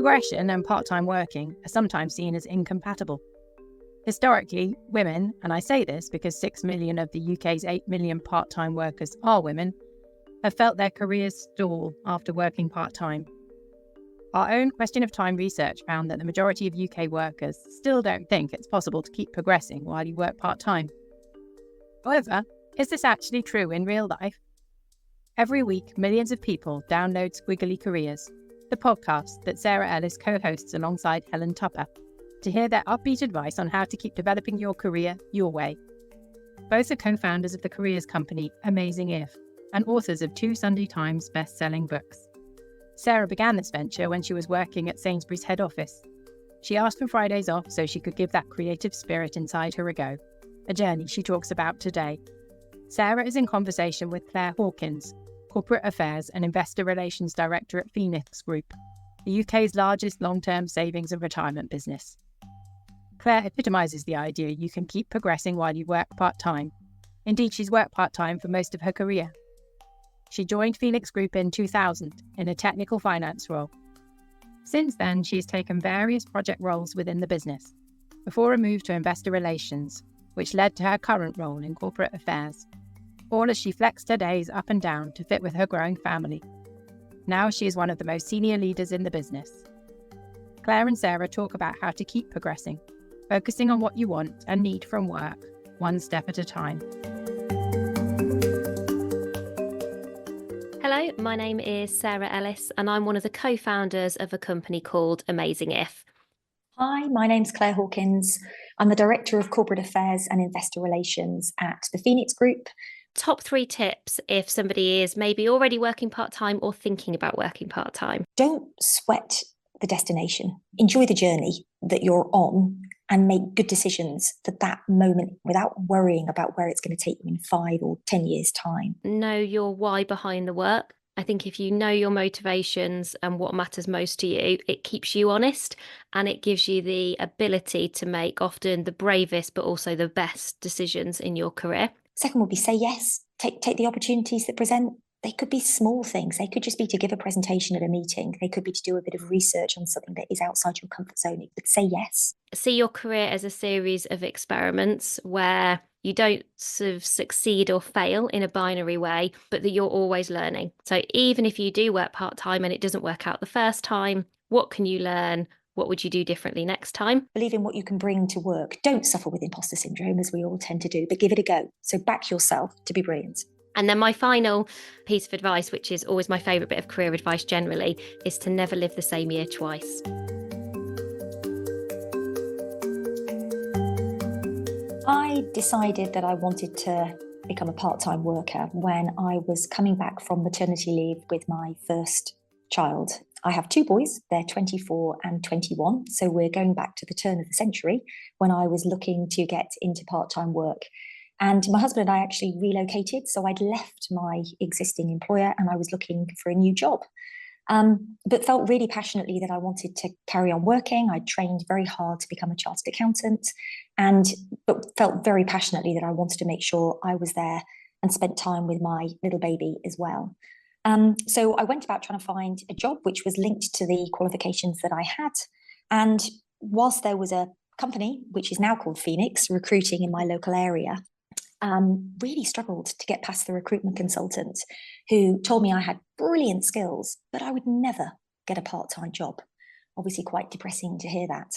Progression and part-time working are sometimes seen as incompatible. Historically, women, and I say this because 6 million of the UK's 8 million part-time workers are women, have felt their careers stall after working part-time. Our own Question of Time research found that the majority of UK workers still don't think it's possible to keep progressing while you work part-time. However, is this actually true in real life? Every week, millions of people download Squiggly Careers, the podcast that Sarah Ellis co-hosts alongside Helen Tupper, to hear their upbeat advice on how to keep developing your career your way. Both are co-founders of the careers company Amazing If, and authors of 2 Sunday Times best-selling books. Sarah began this venture when she was working at Sainsbury's head office. She asked for Fridays off so she could give that creative spirit inside her a go, a journey she talks about today. Sarah is in conversation with Claire Hawkins, Corporate Affairs and Investor Relations Director at Phoenix Group, the UK's largest long-term savings and retirement business. Claire epitomises the idea you can keep progressing while you work part-time. Indeed, she's worked part-time for most of her career. She joined Phoenix Group in 2000 in a technical finance role. Since then, she's taken various project roles within the business, before a move to investor relations, which led to her current role in corporate affairs, all as she flexed her days up and down to fit with her growing family. Now she is one of the most senior leaders in the business. Claire and Sarah talk about how to keep progressing, focusing on what you want and need from work, one step at a time. Hello, my name is Sarah Ellis and I'm one of the co-founders of a company called Amazing If. Hi, my name's Claire Hawkins. I'm the Director of Corporate Affairs and Investor Relations at the Phoenix Group. Top 3 tips if somebody is maybe already working part-time or thinking about working part-time. Don't sweat the destination. Enjoy the journey that you're on and make good decisions for that moment without worrying about where it's going to take you in 5 or 10 years' time. Know your why behind the work. I think if you know your motivations and what matters most to you, it keeps you honest and it gives you the ability to make often the bravest but also the best decisions in your career. Second would be say yes. Take the opportunities that present. They could be small things. They could just be to give a presentation at a meeting. They could be to do a bit of research on something that is outside your comfort zone. But say yes. See your career as a series of experiments where you don't sort of succeed or fail in a binary way, but that you're always learning. So even if you do work part-time and it doesn't work out the first time, what can you learn? What would you do differently next time? Believe in what you can bring to work. Don't suffer with imposter syndrome, as we all tend to do, but give it a go. So back yourself to be brilliant. And then my final piece of advice, which is always my favourite bit of career advice generally, is to never live the same year twice. I decided that I wanted to become a part-time worker when I was coming back from maternity leave with my first child. I have 2 boys, they're 24 and 21, so we're going back to the turn of the century when I was looking to get into part-time work. And my husband and I actually relocated, so I'd left my existing employer and I was looking for a new job, but felt really passionately that I wanted to carry on working. I trained very hard to become a chartered accountant, but felt very passionately that I wanted to make sure I was there and spent time with my little baby as well. So I went about trying to find a job which was linked to the qualifications that I had. And whilst there was a company, which is now called Phoenix, recruiting in my local area, really struggled to get past the recruitment consultant who told me I had brilliant skills, but I would never get a part-time job. Obviously quite depressing to hear that.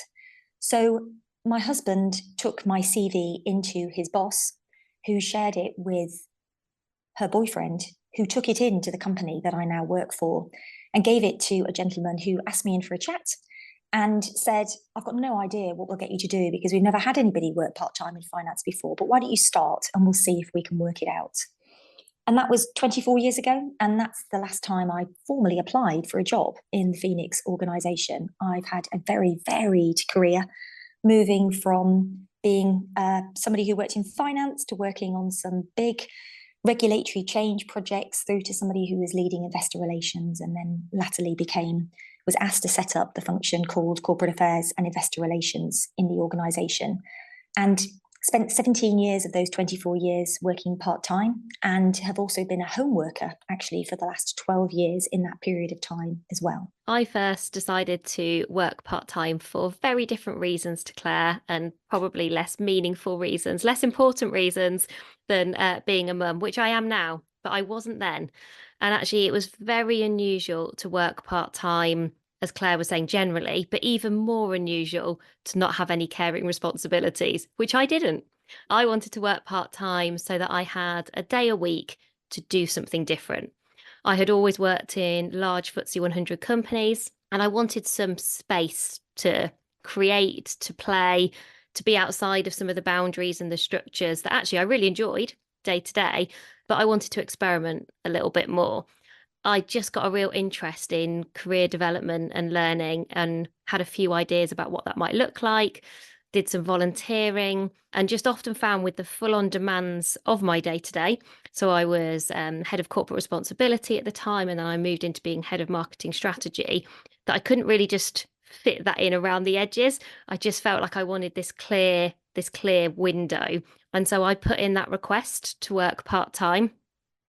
So my husband took my CV into his boss, who shared it with her boyfriend, who took it into the company that I now work for and gave it to a gentleman who asked me in for a chat and said, I've got no idea what we'll get you to do because we've never had anybody work part-time in finance before, but why don't you start and we'll see if we can work it out. And that was 24 years ago. And that's the last time I formally applied for a job in the Phoenix organisation. I've had a very varied career, moving from being somebody who worked in finance to working on some big regulatory change projects through to somebody who was leading investor relations and then latterly was asked to set up the function called Corporate Affairs and Investor Relations in the organisation. And Spent 17 years of those 24 years working part-time, and have also been a home worker actually for the last 12 years in that period of time as well. I first decided to work part-time for very different reasons to Claire, and probably less meaningful reasons, less important reasons than being a mum, which I am now, but I wasn't then. And actually it was very unusual to work part-time, as Claire was saying, generally, but even more unusual to not have any caring responsibilities, which I didn't. I wanted to work part-time so that I had a day a week to do something different. I had always worked in large FTSE 100 companies, and I wanted some space to create, to play, to be outside of some of the boundaries and the structures that actually I really enjoyed day to day, but I wanted to experiment a little bit more. I just got a real interest in career development and learning, and had a few ideas about what that might look like, did some volunteering, and just often found with the full-on demands of my day-to-day. So I was head of corporate responsibility at the time, and then I moved into being head of marketing strategy, that I couldn't really just fit that in around the edges. I just felt like I wanted this clear window. And so I put in that request to work part-time.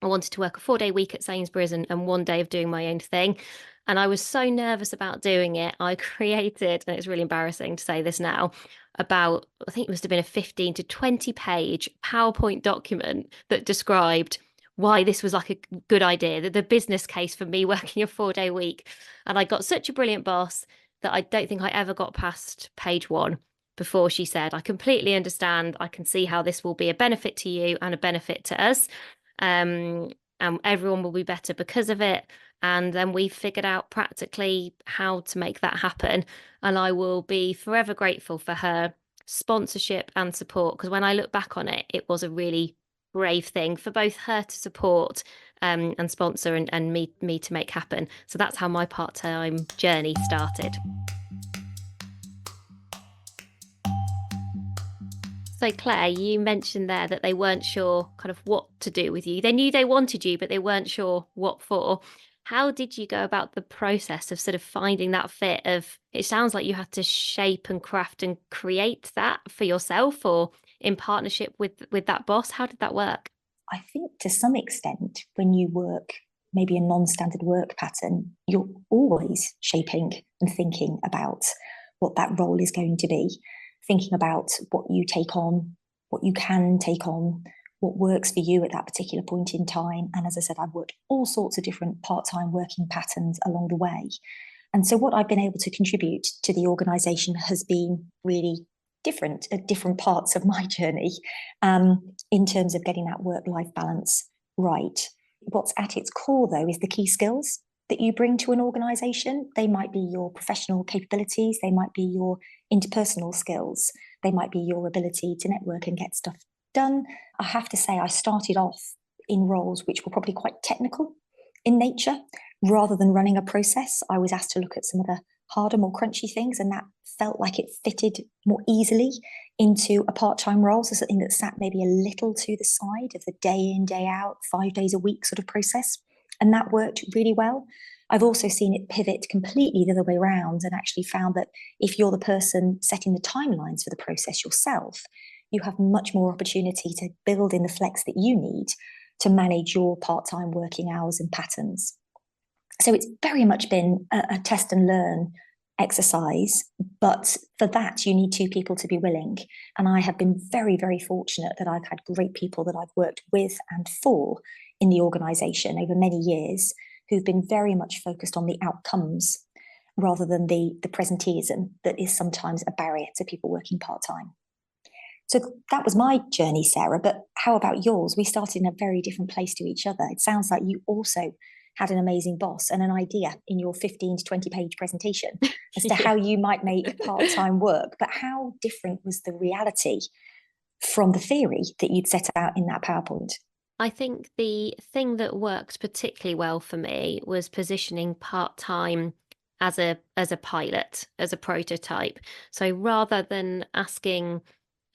I wanted to work a 4-day week at Sainsbury's and 1 day of doing my own thing. And I was so nervous about doing it. I created, and it's really embarrassing to say this now, about, I think it must have been a 15 to 20 page PowerPoint document that described why this was like a good idea, the business case for me working a 4-day week. And I got such a brilliant boss that I don't think I ever got past page 1 before she said, I completely understand. I can see how this will be a benefit to you and a benefit to us. And everyone will be better because of it. And then we figured out practically how to make that happen. And I will be forever grateful for her sponsorship and support, because when I look back on it, it was a really brave thing for both her to support and sponsor, and me to make happen. So that's how my part-time journey started. So Claire, you mentioned there that they weren't sure kind of what to do with you. They knew they wanted you, but they weren't sure what for. How did you go about the process of sort of finding that fit of, it sounds like you had to shape and craft and create that for yourself, or in partnership with that boss? How did that work? I think to some extent, when you work maybe a non-standard work pattern, you're always shaping and thinking about what that role is going to be, thinking about what you take on, what you can take on, what works for you at that particular point in time. And as I said, I've worked all sorts of different part-time working patterns along the way. And so what I've been able to contribute to the organisation has been really different at different parts of my journey in terms of getting that work-life balance right. What's at its core, though, is the key skills that you bring to an organisation. They might be your professional capabilities, they might be your interpersonal skills, they might be your ability to network and get stuff done. I have to say, I started off in roles which were probably quite technical in nature. Rather than running a process, I was asked to look at some of the harder, more crunchy things, and that felt like it fitted more easily into a part-time role, so something that sat maybe a little to the side of the day in, day out, 5 days a week sort of process. And that worked really well. I've also seen it pivot completely the other way around, and actually found that if you're the person setting the timelines for the process yourself, you have much more opportunity to build in the flex that you need to manage your part-time working hours and patterns. So it's very much been a test and learn exercise, but for that you need two people to be willing. And I have been very, very fortunate that I've had great people that I've worked with and for in the organisation over many years, who've been very much focused on the outcomes rather than the presenteeism that is sometimes a barrier to people working part-time. So that was my journey, Sarah, but how about yours? We started in a very different place to each other. It sounds like you also had an amazing boss and an idea in your 15 to 20 page presentation as to how you might make part-time work. But how different was the reality from the theory that you'd set out in that PowerPoint? I think the thing that worked particularly well for me was positioning part-time as a pilot, as a prototype. So rather than asking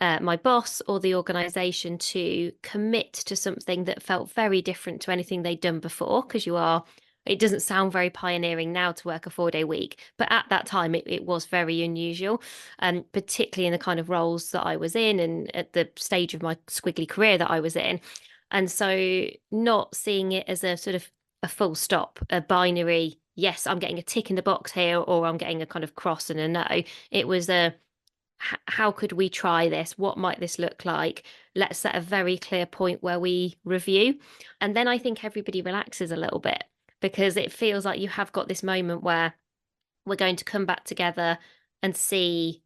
my boss or the organisation to commit to something that felt very different to anything they'd done before, because you are It doesn't sound very pioneering now to work a 4-day week, but at that time it was very unusual, particularly in the kind of roles that I was in and at the stage of my squiggly career that I was in. And so not seeing it as a sort of a full stop, a binary, yes, I'm getting a tick in the box here, or I'm getting a kind of cross and a no. It was a, how could we try this? What might this look like? Let's set a very clear point where we review. And then I think everybody relaxes a little bit, because it feels like you have got this moment where we're going to come back together and see,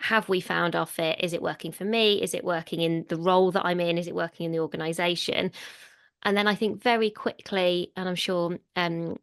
have we found our fit? Is it working for me? Is it working in the role that I'm in? Is it working in the organization? And then I think very quickly, and I'm sure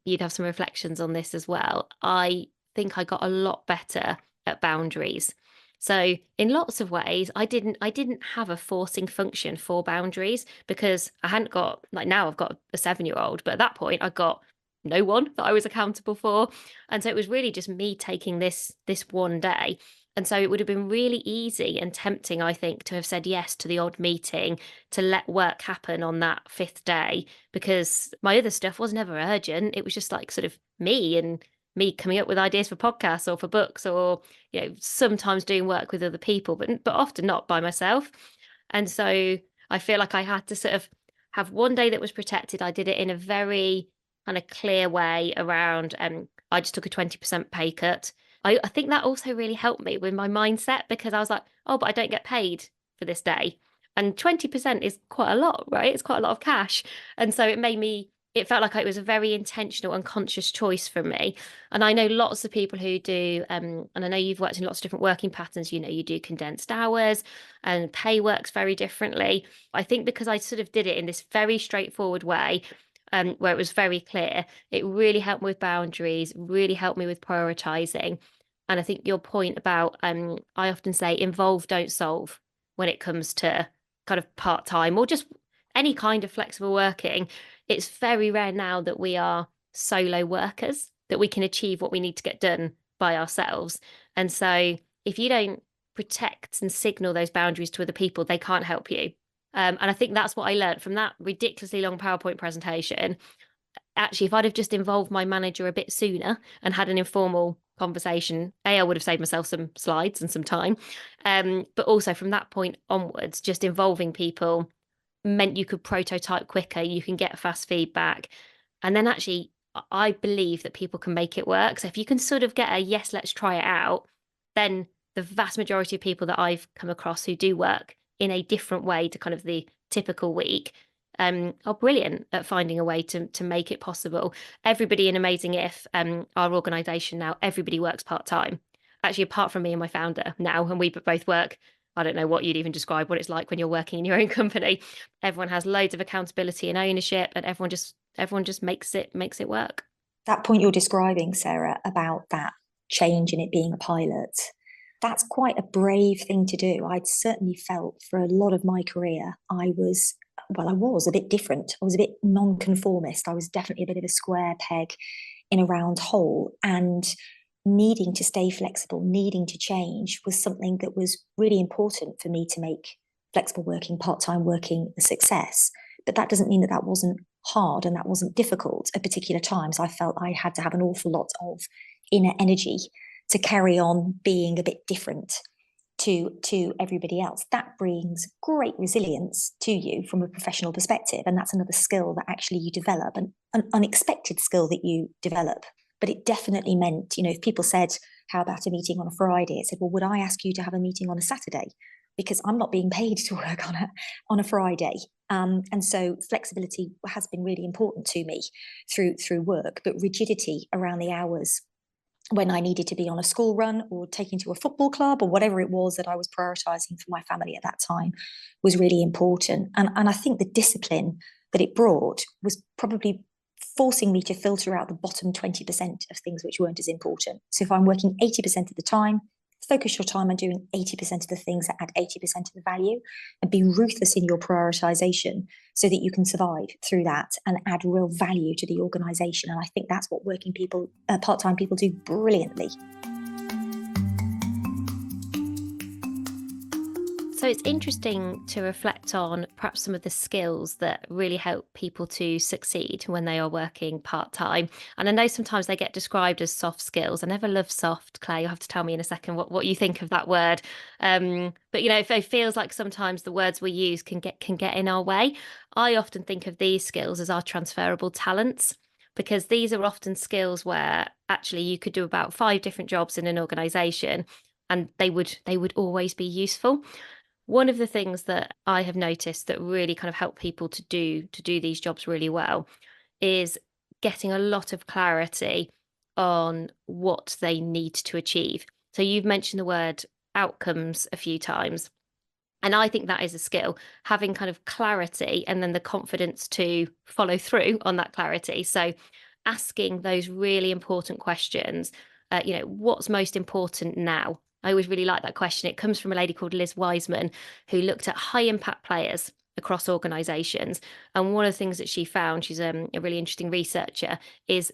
you'd have some reflections on this as well, I think I got a lot better at boundaries. So in lots of ways, I didn't have a forcing function for boundaries, because I hadn't got, like now I've got a 7-year-old, but at that point I got no one that I was accountable for. And so it was really just me taking this one day. And so it would have been really easy and tempting, I think, to have said yes to the odd meeting, to let work happen on that 5th day, because my other stuff was never urgent. It was just like sort of me coming up with ideas for podcasts or for books, or sometimes doing work with other people, but often not by myself. And so I feel like I had to sort of have one day that was protected. I did it in a very kind of clear way around, I just took a 20% pay cut. I think that also really helped me with my mindset, because I was like, oh, but I don't get paid for this day. And 20% is quite a lot, right? It's quite a lot of cash. And so it felt like it was a very intentional and conscious choice for me. And I know lots of people who do, and I know you've worked in lots of different working patterns, you do condensed hours, and pay works very differently. I think because I sort of did it in this very straightforward way, where it was very clear, it really helped me with boundaries, really helped me with prioritizing. And I think your point about, I often say, involve, don't solve, when it comes to kind of part-time or just any kind of flexible working. It's very rare now that we are solo workers, that we can achieve what we need to get done by ourselves. And so if you don't protect and signal those boundaries to other people, they can't help you. And I think that's what I learned from that ridiculously long PowerPoint presentation. Actually, if I'd have just involved my manager a bit sooner and had an informal conversation, I would have saved myself some slides and some time. But also from that point onwards, just involving people meant you could prototype quicker, you can get fast feedback. And then actually, I believe that people can make it work. So if you can sort of get a yes, let's try it out, then the vast majority of people that I've come across who do work in a different way to kind of the typical week are brilliant at finding a way to make it possible. Everybody in Amazing If, our organisation now, everybody works part-time. Actually, apart from me and my founder now, and we both work, I don't know what you'd even describe what it's like when you're working in your own company. Everyone has loads of accountability and ownership, and everyone just makes it work. That point you're describing, Sarah, about that change in it being a pilot, that's quite a brave thing to do. I'd certainly felt for a lot of my career, I was a bit different. I was a bit non-conformist. I was definitely a bit of a square peg in a round hole, and needing to stay flexible, needing to change was something that was really important for me to make flexible working, part-time working a success. But that doesn't mean that wasn't hard and that wasn't difficult. At particular times, I felt I had to have an awful lot of inner energy to carry on being a bit different to everybody else. That brings great resilience to you from a professional perspective. And that's another skill that actually you develop, an unexpected skill that you develop. But it definitely meant, if people said, how about a meeting on a Friday? It said, well, would I ask you to have a meeting on a Saturday? Because I'm not being paid to work on a Friday. And so flexibility has been really important to me through work, but rigidity around the hours when I needed to be on a school run or taking to a football club or whatever it was that I was prioritizing for my family at that time was really important. And I think the discipline that it brought was probably forcing me to filter out the bottom 20% of things which weren't as important. So if I'm working 80% of the time, focus your time on doing 80% of the things that add 80% of the value, and be ruthless in your prioritization so that you can survive through that and add real value to the organization. And I think that's what working people, part-time people do brilliantly. So it's interesting to reflect on perhaps some of the skills that really help people to succeed when they are working part-time. And I know sometimes they get described as soft skills. I never love soft, Claire. You'll have to tell me in a second what you think of that word. But it feels like sometimes the words we use can get in our way. I often think of these skills as our transferable talents, because these are often skills where actually you could do about 5 different jobs in an organization and they would always be useful. One of the things that I have noticed that really kind of help people to do these jobs really well is getting a lot of clarity on what they need to achieve. So you've mentioned the word outcomes a few times. And I think that is a skill, having kind of clarity and then the confidence to follow through on that clarity. So asking those really important questions, what's most important now? I always really like that question. It comes from a lady called Liz Wiseman, who looked at high impact players across organizations. And one of the things that she found, she's a really interesting researcher, is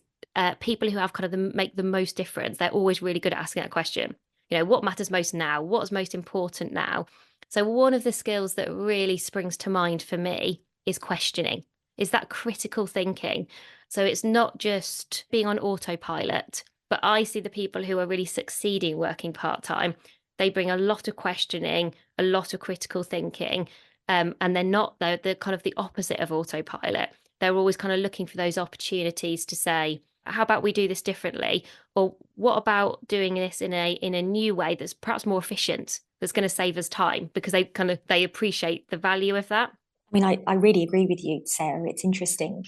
people who have kind of make the most difference. They're always really good at asking that question. What matters most now? What's most important now? So one of the skills that really springs to mind for me is questioning, is that critical thinking. So it's not just being on autopilot, but I see the people who are really succeeding working part-time, they bring a lot of questioning, a lot of critical thinking, and they're kind of the opposite of autopilot. They're always kind of looking for those opportunities to say, how about we do this differently? Or what about doing this in a new way that's perhaps more efficient, that's going to save us time, because they appreciate the value of that. I mean, I really agree with you, Sarah. It's interesting.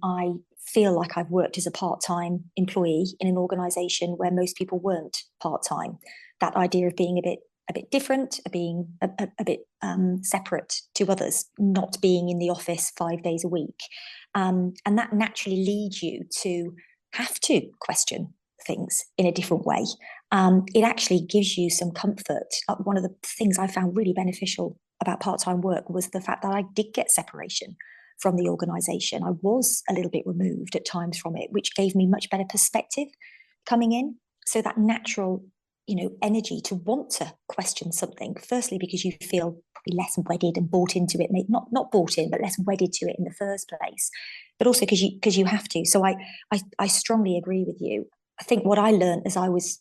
I feel like I've worked as a part-time employee in an organisation where most people weren't part-time. That idea of being a bit different, being a bit separate to others, not being in the office 5 days a week, and that naturally leads you to have to question things in a different way. It actually gives you some comfort. One of the things I found really beneficial about part-time work was the fact that I did get separation from the organisation. I was a little bit removed at times from it, which gave me much better perspective coming in. So that natural, energy to want to question something, firstly because you feel probably less wedded and bought into it, not bought in, but less wedded to it in the first place, but also because you have to. So I strongly agree with you. I think what I learned as I was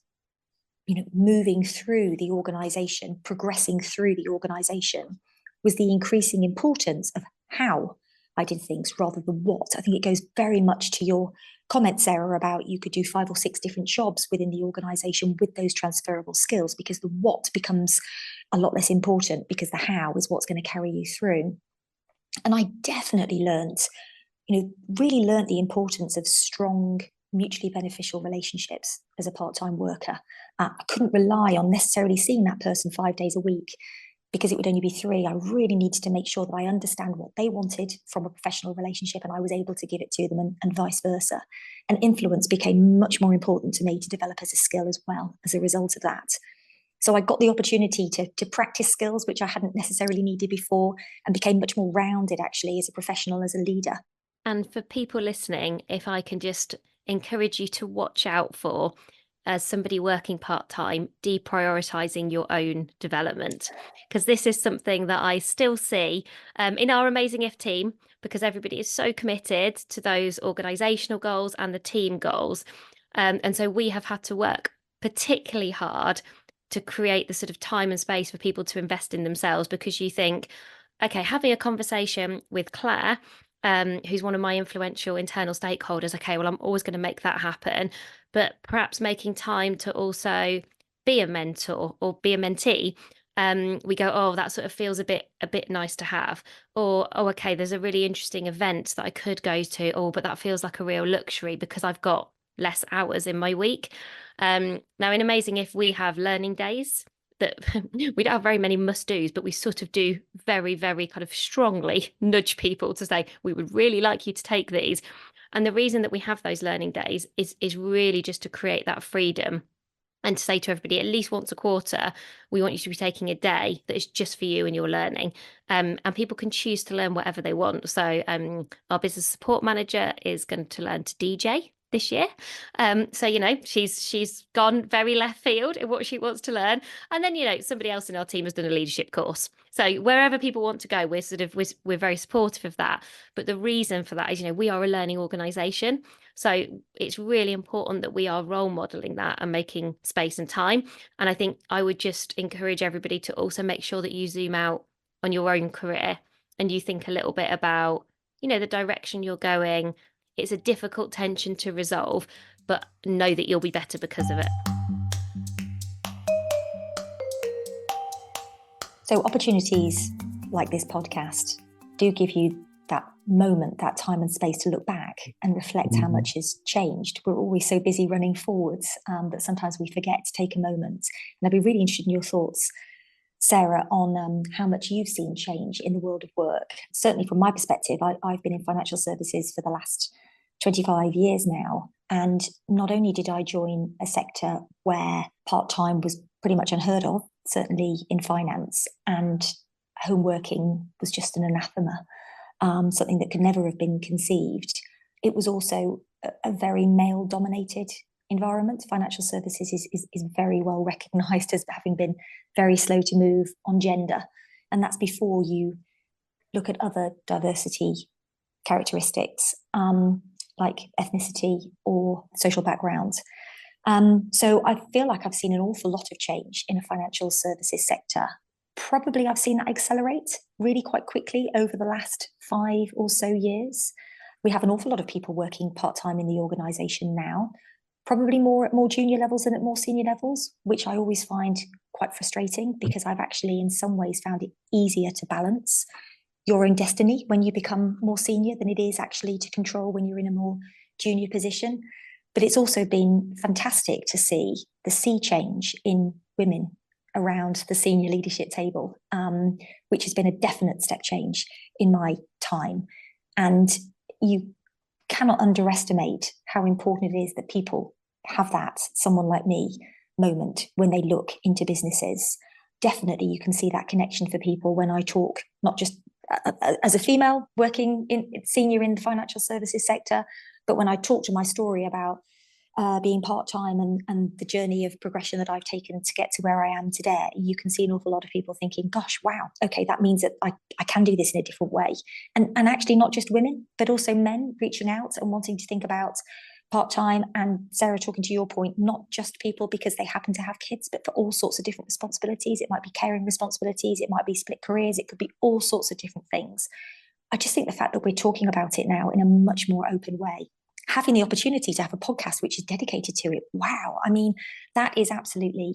moving through the organization, progressing through the organization, was the increasing importance of how I did things rather than what. I think it goes very much to your comment, Sarah, about you could do 5 or 6 different jobs within the organization with those transferable skills, because the what becomes a lot less important, because the how is what's going to carry you through. And I definitely really learned the importance of strong, mutually beneficial relationships as a part-time worker. I couldn't rely on necessarily seeing that person 5 days a week, because it would only be 3. I really needed to make sure that I understand what they wanted from a professional relationship, and I was able to give it to them, and vice versa. And influence became much more important to me to develop as a skill as well as a result of that. So I got the opportunity to practice skills which I hadn't necessarily needed before, and became much more rounded actually as a professional, as a leader. And for people listening, if I can just encourage you to watch out for, as somebody working part-time, deprioritizing your own development, because this is something that I still see in our Amazing If team, because everybody is so committed to those organizational goals and the team goals. And so we have had to work particularly hard to create the sort of time and space for people to invest in themselves, because you think, okay, having a conversation with Claire, who's one of my influential internal stakeholders, okay, well, I'm always going to make that happen. But perhaps making time to also be a mentor or be a mentee, we go, oh, that sort of feels a bit nice to have. Or, oh, okay, there's a really interesting event that I could go to. Oh, but that feels like a real luxury because I've got less hours in my week. Now, in Amazing If, we have learning days that we don't have very many must-dos, but we sort of do very, very kind of strongly nudge people to say, we would really like you to take these. And the reason that we have those learning days is really just to create that freedom and to say to everybody, at least once a quarter, we want you to be taking a day that is just for you and your learning. And people can choose to learn whatever they want. So our business support manager is going to learn to DJ this year. So, she's gone very left field in what she wants to learn. And then, somebody else in our team has done a leadership course. So wherever people want to go, we're very supportive of that. But the reason for that is, we are a learning organisation. So it's really important that we are role modelling that and making space and time. And I think I would just encourage everybody to also make sure that you zoom out on your own career and you think a little bit about, the direction you're going. It's a difficult tension to resolve, but know that you'll be better because of it. So opportunities like this podcast do give you that moment, that time and space to look back and reflect how much has changed. We're always so busy running forwards that sometimes we forget to take a moment. And I'd be really interested in your thoughts, Sarah, on how much you've seen change in the world of work. Certainly from my perspective, I've been in financial services for the last 25 years now. And not only did I join a sector where part-time was pretty much unheard of, certainly in finance, and home working was just an anathema, something that could never have been conceived. It was also a very male-dominated environment. Financial services is very well recognised as having been very slow to move on gender. And that's before you look at other diversity characteristics like ethnicity or social backgrounds. So I feel like I've seen an awful lot of change in a financial services sector. Probably I've seen that accelerate really quite quickly over the last 5 or so years. We have an awful lot of people working part-time in the organisation now, probably more at more junior levels than at more senior levels, which I always find quite frustrating because I've actually in some ways found it easier to balance your own destiny when you become more senior than it is actually to control when you're in a more junior position. But it's also been fantastic to see the sea change in women around the senior leadership table, which has been a definite step change in my time. And you cannot underestimate how important it is that people have that someone like me moment when they look into businesses. Definitely you can see that connection for people when I talk, not just as a female working in senior in the financial services sector, but when I talk to my story about being part-time and the journey of progression that I've taken to get to where I am today, you can see an awful lot of people thinking, gosh, wow, okay, that means that I can do this in a different way. And actually not just women, but also men reaching out and wanting to think about part-time. And Sarah, talking to your point, not just people because they happen to have kids, but for all sorts of different responsibilities. It might be caring responsibilities, it might be split careers, it could be all sorts of different things. I just think the fact that we're talking about it now in a much more open way, having the opportunity to have a podcast which is dedicated to it, wow, I mean, that is absolutely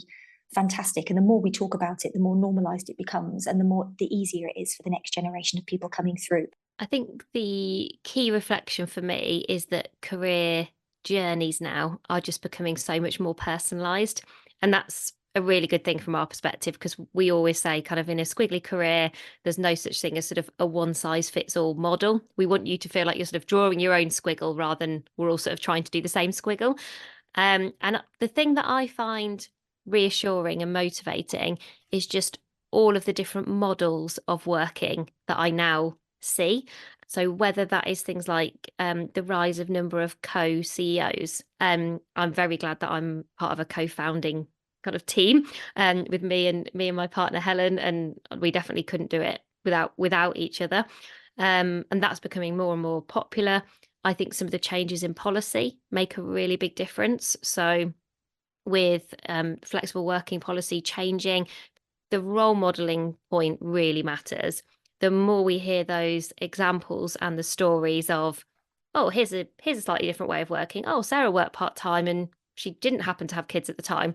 fantastic. And the more we talk about it, the more normalized it becomes and the easier it is for the next generation of people coming through. I think the key reflection for me is that career journeys now are just becoming so much more personalized, and that's a really good thing from our perspective, because we always say kind of in a squiggly career there's no such thing as sort of a one size fits all model. We want you to feel like you're sort of drawing your own squiggle rather than we're all sort of trying to do the same squiggle. And the thing that I find reassuring and motivating is just all of the different models of working that I now see. So whether that is things like the rise of number of co-CEOs, I'm very glad that I'm part of a co-founding kind of team with me and my partner Helen, and we definitely couldn't do it without each other. And that's becoming more and more popular. I think some of the changes in policy make a really big difference. So with flexible working policy changing, the role modeling point really matters. The more we hear those examples and the stories of, oh, here's a slightly different way of working. Oh, Sarah worked part-time and she didn't happen to have kids at the time.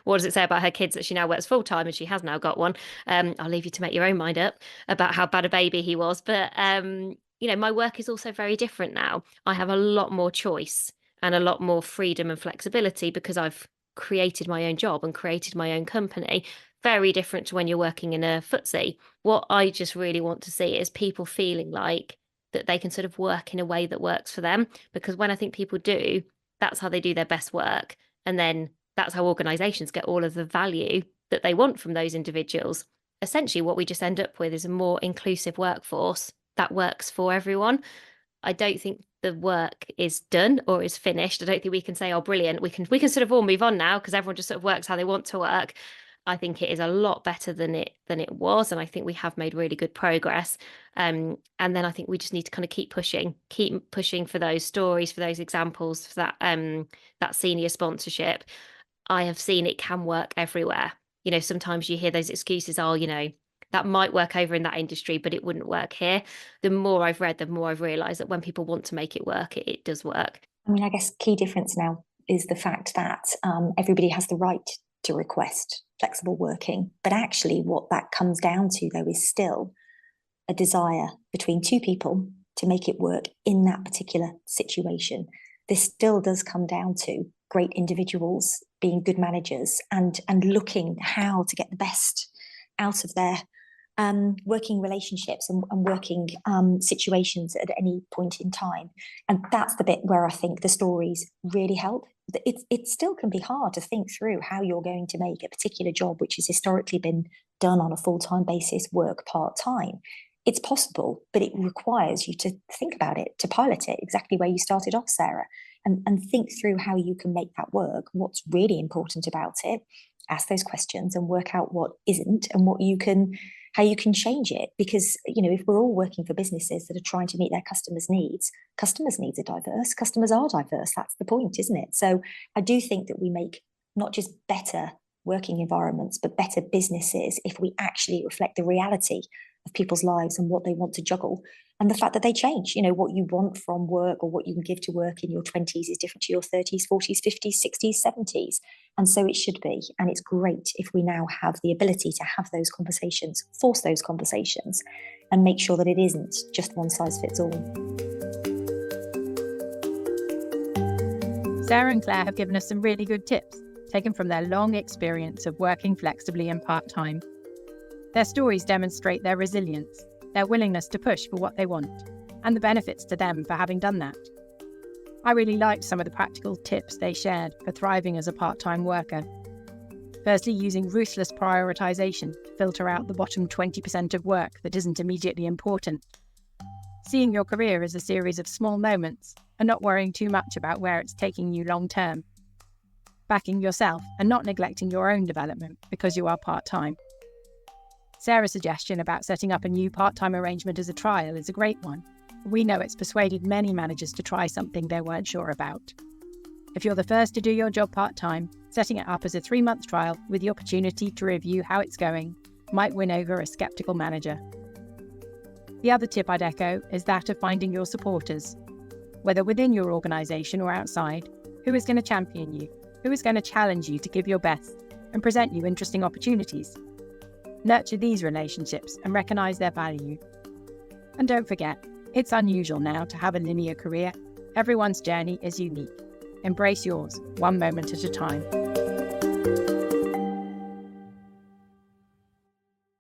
What does it say about her kids that she now works full-time and she has now got one? I'll leave you to make your own mind up about how bad a baby he was. But, my work is also very different now. I have a lot more choice and a lot more freedom and flexibility because I've created my own job and created my own company. Very different to when you're working in a footsie. What I just really want to see is people feeling like that they can sort of work in a way that works for them. Because when I think people do, that's how they do their best work. And then that's how organisations get all of the value that they want from those individuals. Essentially, what we just end up with is a more inclusive workforce that works for everyone. I don't think the work is done or is finished. I don't think we can say, oh, brilliant, we can sort of all move on now because everyone just sort of works how they want to work. I think it is a lot better than it was, and I think we have made really good progress. And then I think we just need to kind of keep pushing for those stories, for those examples, for that senior sponsorship. I have seen it can work everywhere. Sometimes you hear those excuses, that might work over in that industry, but it wouldn't work here. The more I've read, the more I've realised that when people want to make it work, it does work. I mean, I guess key difference now is the fact that everybody has the right to request flexible working. But actually what that comes down to, though, is still a desire between two people to make it work in that particular situation. This still does come down to great individuals being good managers and looking how to get the best out of their working relationships and working situations at any point in time. And that's the bit where I think the stories really help. It still can be hard to think through how you're going to make a particular job, which has historically been done on a full-time basis, work part-time. It's possible, but it requires you to think about it, to pilot it exactly where you started off, Sarah, and think through how you can make that work, what's really important about it, ask those questions and work out what isn't and how you can change it. Because, if we're all working for businesses that are trying to meet their customers' needs are diverse. Customers are diverse. That's the point, isn't it? So I do think that we make not just better working environments, but better businesses if we actually reflect the reality of people's lives and what they want to juggle. And the fact that they change, what you want from work or what you can give to work in your 20s is different to your 30s, 40s, 50s, 60s, 70s. And so it should be. And it's great if we now have the ability to have those conversations, force those conversations, and make sure that it isn't just one size fits all. Sarah and Claire have given us some really good tips, taken from their long experience of working flexibly and part-time. Their stories demonstrate their resilience, their willingness to push for what they want, and the benefits to them for having done that. I really liked some of the practical tips they shared for thriving as a part-time worker. Firstly, using ruthless prioritisation to filter out the bottom 20% of work that isn't immediately important. Seeing your career as a series of small moments and not worrying too much about where it's taking you long-term. Backing yourself and not neglecting your own development because you are part-time. Sarah's suggestion about setting up a new part-time arrangement as a trial is a great one. We know it's persuaded many managers to try something they weren't sure about. If you're the first to do your job part-time, setting it up as a 3-month trial with the opportunity to review how it's going might win over a sceptical manager. The other tip I'd echo is that of finding your supporters, whether within your organisation or outside. Who is going to champion you? Who is going to challenge you to give your best and present you interesting opportunities? Nurture these relationships and recognise their value. And don't forget, it's unusual now to have a linear career. Everyone's journey is unique. Embrace yours, one moment at a time.